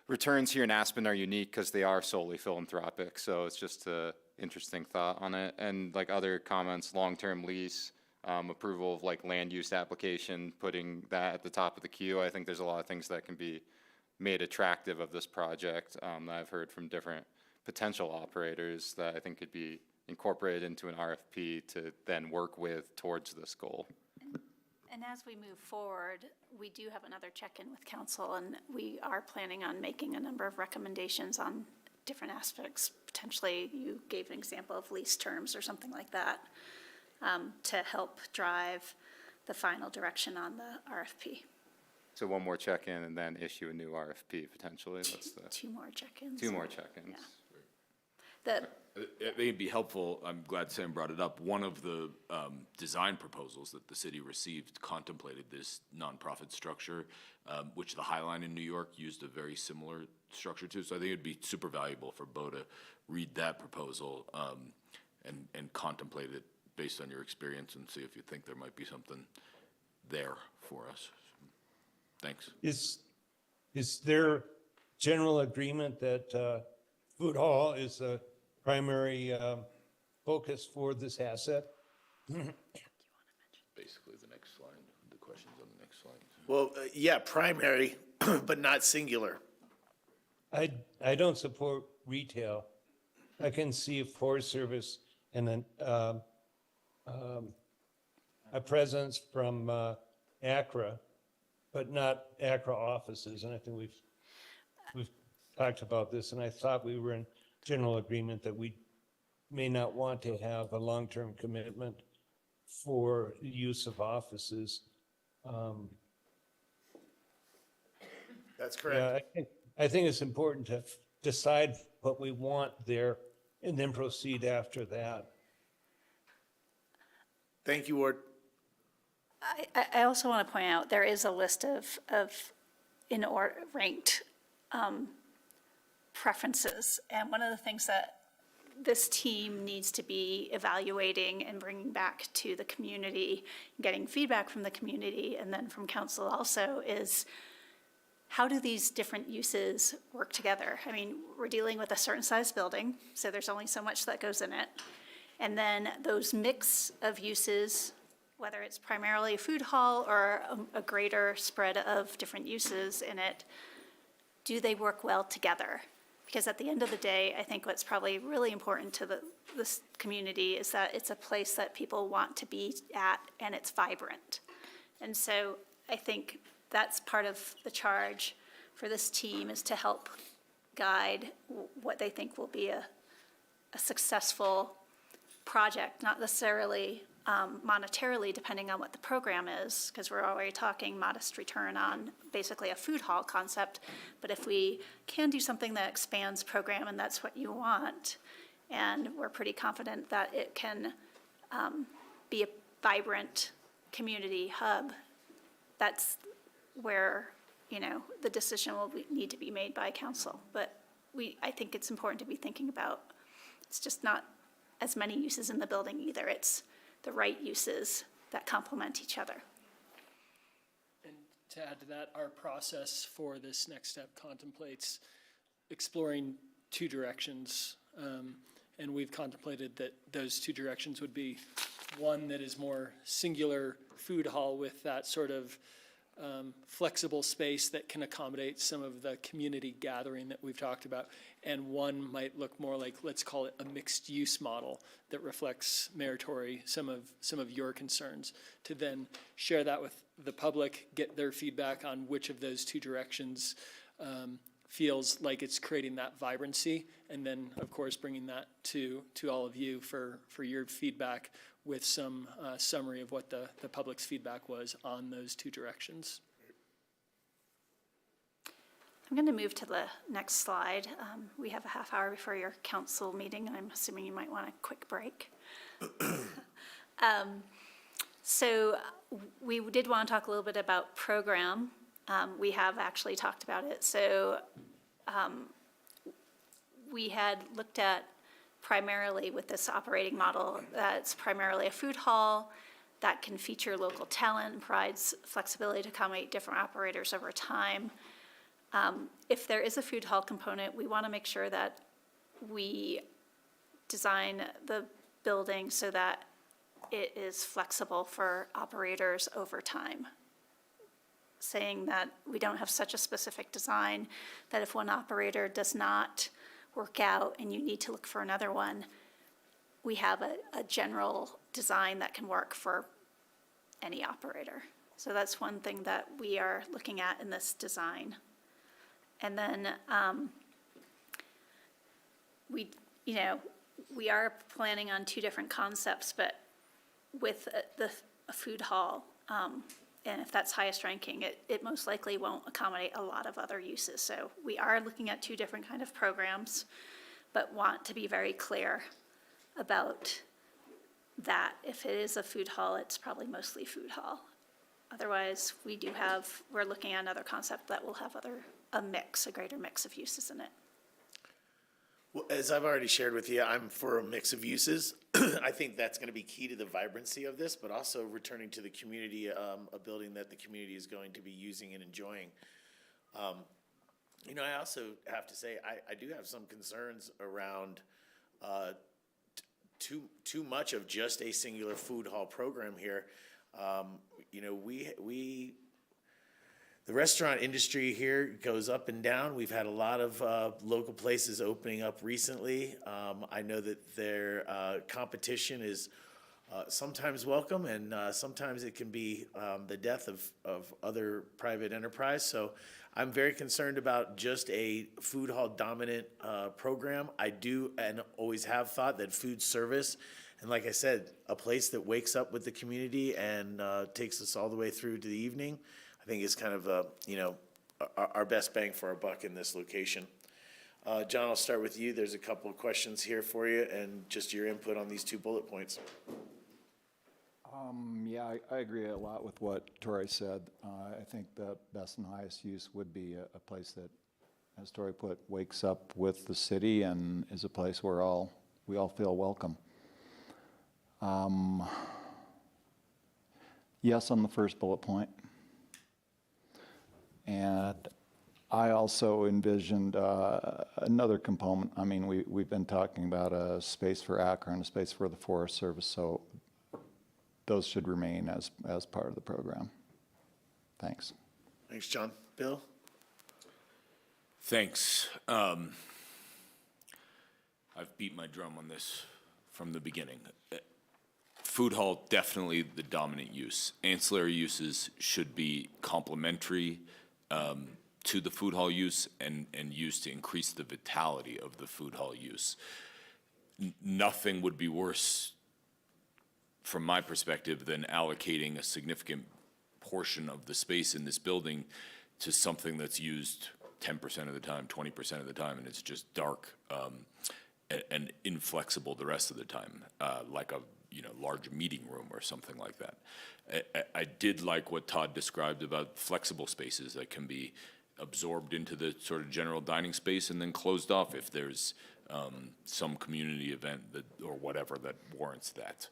returns here in Aspen are unique because they are solely philanthropic. So it's just an interesting thought on it. And like other comments, long-term lease, approval of like land use application, putting that at the top of the queue. I think there's a lot of things that can be made attractive of this project that I've heard from different potential operators that I think could be incorporated into an RFP to then work with towards this goal. And as we move forward, we do have another check-in with council, and we are planning on making a number of recommendations on different aspects. Potentially, you gave an example of lease terms or something like that, to help drive the final direction on the RFP. So one more check-in and then issue a new RFP potentially. That's the Two more check-ins. two more check-ins. Yeah. It may be helpful, I'm glad Sam brought it up, one of the design proposals that the city received contemplated this nonprofit structure, which the High Line in New York used a very similar structure to. So I think it'd be super valuable for Bo to read that proposal and contemplate it based on your experience and see if you think there might be something there for us. Thanks. Is there general agreement that food hall is a primary focus for this asset? Basically the next slide, the questions on the next slide. Well, yeah, primary, but not singular. I don't support retail. I can see a Forest Service and then a presence from ACRA, but not ACRA offices. And I think we've talked about this, and I thought we were in general agreement that we may not want to have a long-term commitment for the use of offices. That's correct. Yeah, I think it's important to decide what we want there and then proceed after that. Thank you, Ward. I also want to point out, there is a list of ranked preferences. And one of the things that this team needs to be evaluating and bringing back to the community, getting feedback from the community and then from council also, is how do these different uses work together? I mean, we're dealing with a certain size building, so there's only so much that goes in it. And then those mix of uses, whether it's primarily a food hall or a greater spread of different uses in it, do they work well together? Because at the end of the day, I think what's probably really important to this community is that it's a place that people want to be at and it's vibrant. And so I think that's part of the charge for this team, is to help guide what they think will be a successful project, not necessarily monetarily, depending on what the program is, because we're already talking modest return on basically a food hall concept. But if we can do something that expands program, and that's what you want, and we're pretty confident that it can be a vibrant community hub, that's where, you know, the decision will need to be made by council. But I think it's important to be thinking about, it's just not as many uses in the building either. It's the right uses that complement each other. And to add to that, our process for this next step contemplates exploring two directions. And we've contemplated that those two directions would be one that is more singular food hall with that sort of flexible space that can accommodate some of the community gathering that we've talked about. And one might look more like, let's call it a mixed use model that reflects, Mayor Tory, some of your concerns, to then share that with the public, get their feedback on which of those two directions feels like it's creating that vibrancy, and then, of course, bringing that to all of you for your feedback with some summary of what the public's feedback was on those two directions. I'm going to move to the next slide. We have a half hour before your council meeting, and I'm assuming you might want a quick break. So we did want to talk a little bit about program. We have actually talked about it. So we had looked at primarily with this operating model, that's primarily a food hall that can feature local talent and provides flexibility to accommodate different operators over time. If there is a food hall component, we want to make sure that we design the building so that it is flexible for operators over time. Saying that we don't have such a specific design that if one operator does not work out and you need to look for another one, we have a general design that can work for any operator. So that's one thing that we are looking at in this design. And then we are planning on two different concepts, but with a food hall, and if that's highest ranking, it most likely won't accommodate a lot of other uses. So we are looking at two different kind of programs, but want to be very clear about that. If it is a food hall, it's probably mostly food hall. Otherwise, we're looking at another concept that will have a greater mix of uses in it. Well, as I've already shared with you, I'm for a mix of uses. I think that's going to be key to the vibrancy of this, but also returning to the community, a building that the community is going to be using and enjoying. I also have to say, I do have some concerns around too much of just a singular food hall program here. The restaurant industry here goes up and down. We've had a lot of local places opening up recently. I know that their competition is sometimes welcome, and sometimes it can be the death of other private enterprise. So I'm very concerned about just a food hall dominant program. I do and always have thought that food service, and like I said, a place that wakes up with the community and takes us all the way through to the evening, I think is kind of our best bang for our buck in this location. John, I'll start with you. There's a couple of questions here for you and just your input on these 2 bullet points. Yeah, I agree a lot with what Tori said. I think the best and highest use would be a place that, as Tori put, wakes up with the city and is a place where we all feel welcome. Yes on the first bullet point. And I also envisioned another component. I mean, we've been talking about a space for Akron, a space for the Forest Service, so those should remain as part of the program. Thanks. Thanks, John. Bill? Thanks. I've beat my drum on this from the beginning. Food hall, definitely the dominant use. Ancillary uses should be complementary to the food hall use and used to increase the vitality of the food hall use. Nothing would be worse, from my perspective, than allocating a significant portion of the space in this building to something that's used 10% of the time, 20% of the time, and it's just dark and inflexible the rest of the time, like a large meeting room or something like that. I did like what Todd described about flexible spaces that can be absorbed into the sort of general dining space and then closed off if there's some community event or whatever that warrants that.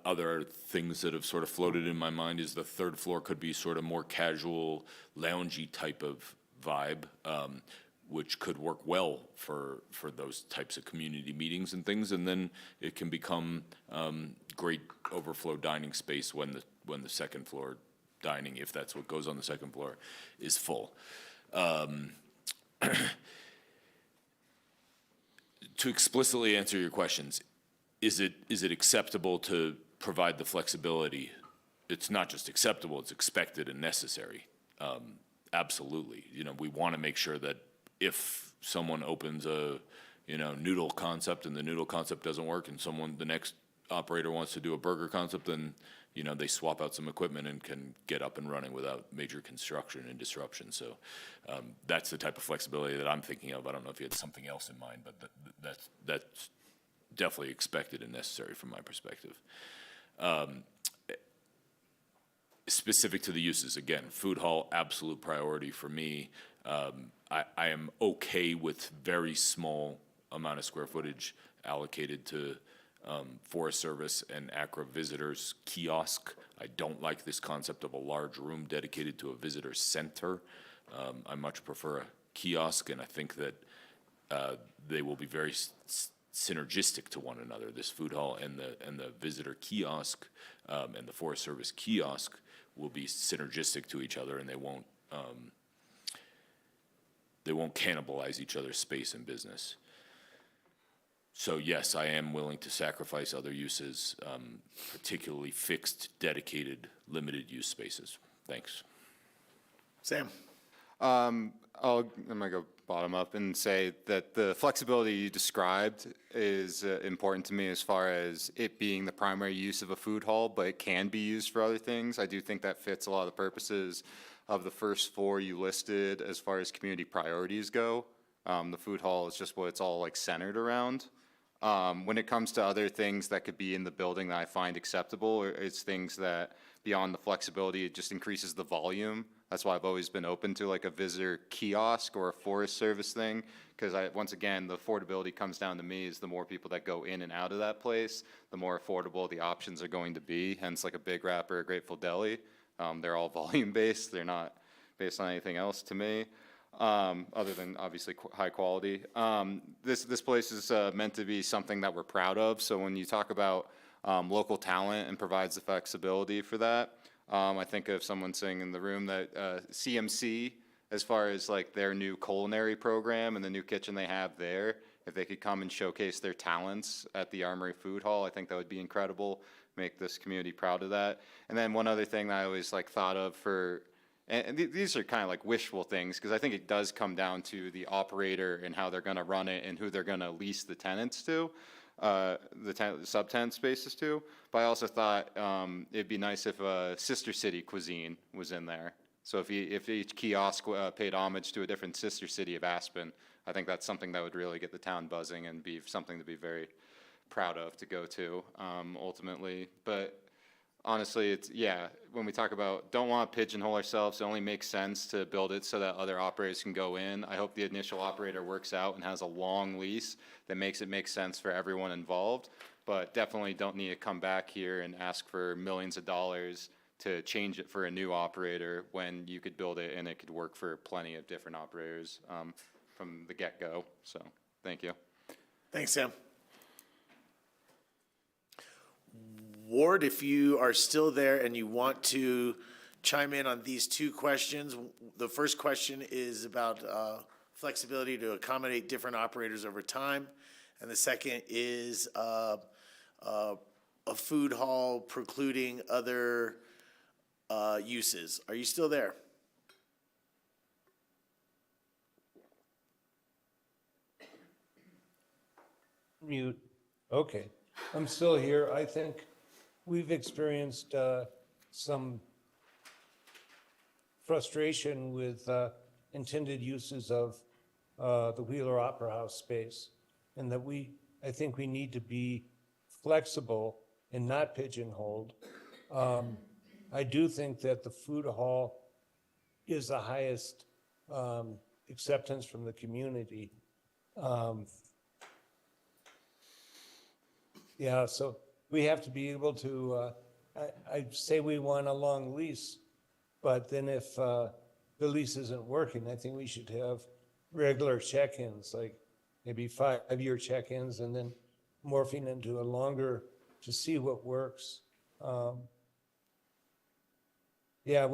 Other things that have sort of floated in my mind is the third floor could be sort of more casual, loungy type of vibe, which could work well for those types of community meetings and things, and then it can become great overflow dining space when the second floor dining, if that's what goes on the second floor, is full. To explicitly answer your questions, is it acceptable to provide the flexibility? It's not just acceptable, it's expected and necessary. Absolutely. We want to make sure that if someone opens a noodle concept and the noodle concept doesn't work and the next operator wants to do a burger concept, then they swap out some equipment and can get up and running without major construction and disruption. So that's the type of flexibility that I'm thinking of. I don't know if you had something else in mind, but that's definitely expected and necessary from my perspective. Specific to the uses, again, food hall, absolute priority for me. I am okay with very small amount of square footage allocated to Forest Service and ACRA visitors kiosk. I don't like this concept of a large room dedicated to a visitor center. I much prefer a kiosk, and I think that they will be very synergistic to one another. This food hall and the visitor kiosk and the Forest Service kiosk will be synergistic to each other, and they won't cannibalize each other's space and business. So yes, I am willing to sacrifice other uses, particularly fixed, dedicated, limited use spaces. Thanks. Sam? I'm gonna go bottom up and say that the flexibility you described is important to me as far as it being the primary use of a food hall, but it can be used for other things. I do think that fits a lot of the purposes of the first four you listed as far as community priorities go. The food hall is just what it's all like centered around. When it comes to other things that could be in the building that I find acceptable, it's things that beyond the flexibility, it just increases the volume. That's why I've always been open to like a visitor kiosk or a Forest Service thing, because once again, the affordability comes down to me is the more people that go in and out of that place, the more affordable the options are going to be. Hence like a Big Rapper, a Grateful Deli. They're all volume based. They're not based on anything else to me. Other than obviously high quality. This place is meant to be something that we're proud of. So when you talk about local talent and provides the flexibility for that, I think of someone saying in the room that CMC, as far as like their new culinary program and the new kitchen they have there, if they could come and showcase their talents at the Armory Food Hall, I think that would be incredible. Make this community proud of that. And then one other thing that I always like thought of for and these are kind of like wishful things, because I think it does come down to the operator and how they're going to run it and who they're going to lease the tenants to, the subtenant spaces to. But I also thought it'd be nice if a sister city cuisine was in there. So if each kiosk paid homage to a different sister city of Aspen, I think that's something that would really get the town buzzing and be something to be very proud of to go to ultimately. But honestly, when we talk about don't want to pigeonhole ourselves, it only makes sense to build it so that other operators can go in. I hope the initial operator works out and has a long lease that makes it make sense for everyone involved, but definitely don't need to come back here and ask for millions of dollars to change it for a new operator when you could build it and it could work for plenty of different operators from the get-go. So, thank you. Thanks, Sam. Ward, if you are still there and you want to chime in on these two questions, the first question is about flexibility to accommodate different operators over time. And the second is a food hall precluding other uses. Are you still there? Mute. Okay, I'm still here. I think we've experienced some frustration with intended uses of the Wheeler Opera House space. And that I think we need to be flexible and not pigeonholed. I do think that the food hall is the highest acceptance from the community. Yeah, so we have to be able to, I say we want a long lease, but then if the lease isn't working, I think we should have regular check-ins, like maybe 5-year check-ins and then morphing into a longer to see what works. Yeah,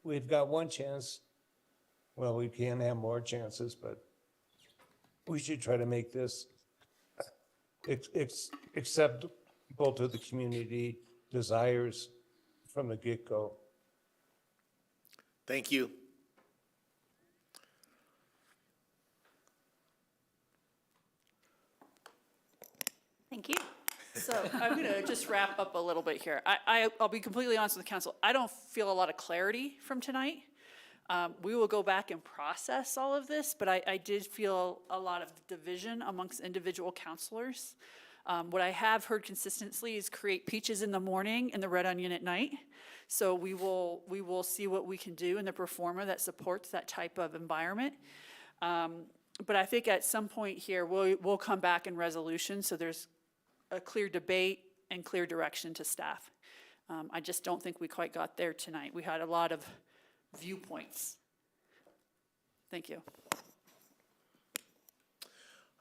we've got one chance. Well, we can have more chances, but we should try to make this acceptable to the community desires from the get-go. Thank you. Thank you. So I'm going to just wrap up a little bit here. I'll be completely honest with the council. I don't feel a lot of clarity from tonight. We will go back and process all of this, but I did feel a lot of division amongst individual counselors. What I have heard consistently is create peaches in the morning and the red onion at night. So we will see what we can do in the performer that supports that type of environment. But I think at some point here, we'll come back in resolution, so there's a clear debate and clear direction to staff. I just don't think we quite got there tonight. We had a lot of viewpoints. Thank you.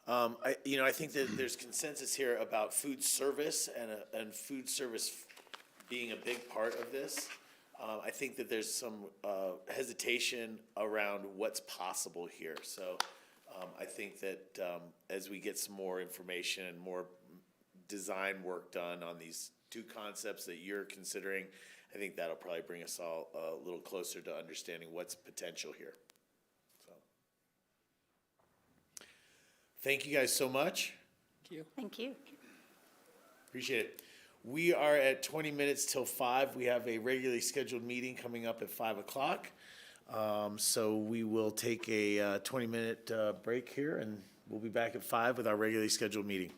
I think that there's consensus here about food service and food service being a big part of this. I think that there's some hesitation around what's possible here. So I think that as we get some more information and more design work done on these two concepts that you're considering, I think that'll probably bring us all a little closer to understanding what's potential here. So, thank you guys so much. Thank you. Thank you. Appreciate it. We are at 20 minutes till 5. We have a regularly scheduled meeting coming up at 5 o'clock. So we will take a 20-minute break here, and we'll be back at 5 with our regularly scheduled meeting.